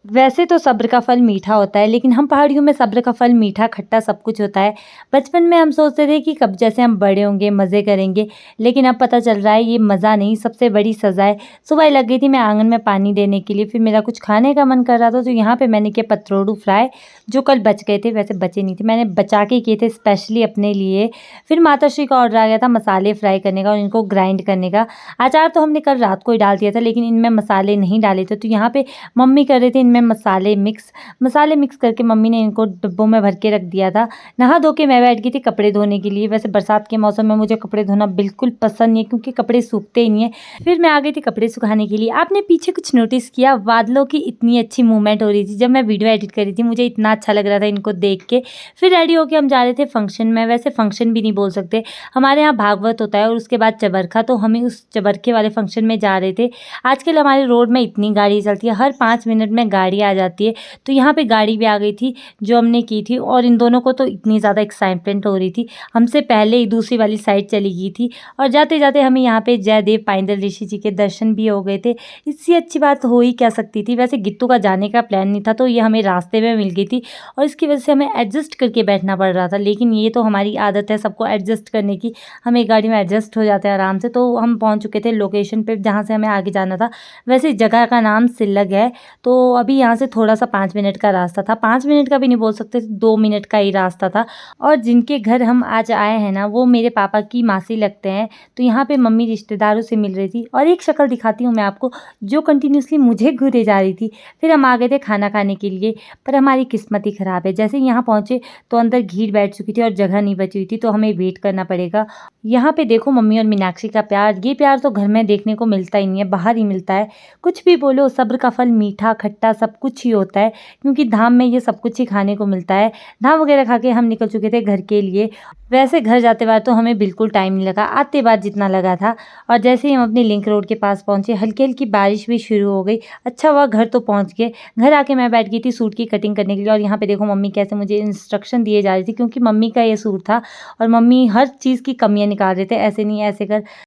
वैसे तो सब्र का फल मीठा होता है, लेकिन हम पहाड़ियों में सब्र का फल मीठा, खट्टा सब कुछ होता है। बचपन में हम सोचते थे कि कब जैसे हम बड़े होंगे, मज़े करेंगे, लेकिन अब पता चल रहा है ये मज़ा नहीं, सबसे बड़ी सज़ा है। सुबह लग गई थी मैं आँगन में पानी देने के लिए, फिर मेरा कुछ खाने का मन कर रहा था, तो यहाँ पे मैंने किया पतरोड़ू फ्राई, जो कल बच गए थे, वैसे बचे नहीं थे, मैंने बचा के किए थे स्पेशली अपने लिए। फिर माताश्री का ऑर्डर आ गया था मसाले फ्राई करने का और इनको ग्राइंड करने का। अचार तो हमने कल रात को ही डाल दिया था, लेकिन इनमें मसाले नहीं डाले थे, तो यहाँ पे मम्मी कर रहे थे इनमें मसाले मिक्स करके मम्मी ने इनको डिब्बों में भर के रख दिया था। नहा धो के मैं बैठ गई थी कपड़े धोने के लिए। वैसे बरसात के मौसम में मुझे कपड़े धोना बिल्कुल पसंद नहीं है, क्योंकि कपड़े सूखते ही नहीं है। फिर मैं आ गई थी कपड़े सुखाने के लिए। आपने पीछे कुछ नोटिस किया, बादलों की इतनी अच्छी मूवमेंट हो रही थी जब मैं वीडियो एडिट कर रही थी, मुझे इतना अच्छा लग रहा था इनको देख के। फिर रेडी होके हम जा रहे थे फंक्शन में। वैसे फंक्शन भी नहीं बोल सकते, हमारे यहाँ भागवत होता है और उसके बाद चबरखा, तो हमें उस चबरखे वाले फंक्शन में जा रहे थे। आजकल हमारे रोड में इतनी गाड़ी चलती है, हर 5 मिनट में गाड़ी आ जाती है, तो यहाँ पे गाड़ी भी आ गई थी जो हमने की थी। और इन दोनों को तो इतनी ज़्यादा एक्साइटमेंट हो रही थी, हमसे पहले ही दूसरी वाली साइड चली गई थी। और जाते जाते हमें यहाँ पे जयदेव पाइंदल ऋषि जी के दर्शन भी हो गए थे। इससे अच्छी बात हो ही क्या सकती थी। वैसे गित्तू का जाने का प्लान नहीं था, तो ये हमें रास्ते में मिल गई थी और इसकी वजह से हमें एडजस्ट करके बैठना पड़ रहा था। लेकिन ये तो हमारी आदत है सबको एडजस्ट करने की, हम एक गाड़ी में एडजस्ट हो जाते हैं आराम से। तो हम पहुँच चुके थे लोकेशन पे जहाँ से हमें आगे जाना था। वैसे इस जगह का नाम सिल्लग है। तो अभी यहाँ से थोड़ा-सा 5 मिनट का रास्ता था, 5 मिनट का भी नहीं बोल सकते, 2 मिनट का ही रास्ता था। और जिनके घर हम आज आए हैं ना, वो मेरे पापा की मासी लगते हैं। तो यहाँ पे मम्मी रिश्तेदारों से मिल रही थी और एक शक्ल दिखाती हूँ मैं आपको, जो कंटिन्यूअसली मुझे घूरे जा रही थी। फिर हम आ गए थे खाना खाने के लिए, पर हमारी किस्मत ही ख़राब है। जैसे ही यहाँ पहुँचे तो अंदर भीड़ बैठ चुकी थी और जगह नहीं बची हुई थी, तो हमें वेट करना पड़ेगा। यहाँ पे देखो मम्मी और मीनाक्षी का प्यार, ये प्यार तो घर में देखने को मिलता ही नहीं है, बाहर ही मिलता है। कुछ भी बोलो, सब्र का फल मीठा, खट्टा सब कुछ ही होता है, क्योंकि धाम में ये सब कुछ ही खाने को मिलता है। धाम वगैरह खा के हम निकल चुके थे घर के लिए। वैसे घर जाते बार तो हमें बिल्कुल टाइम नहीं लगा, आते बार जितना लगा था। और जैसे ही हम अपनी लिंक रोड के पास पहुँचे, हल्की-हल्की बारिश भी शुरू हो गई। अच्छा हुआ घर तो पहुँच गए। घर आके मैं बैठ गई थी सूट की कटिंग करने के लिए, और यहाँ पे देखो मम्मी कैसे मुझे इंस्ट्रक्शन दिए जा रही थी, क्योंकि मम्मी का ये सूट था और मम्मी हर चीज़ की कमियाँ निकाल रहे थे, ऐसे नहीं, ऐसे कर।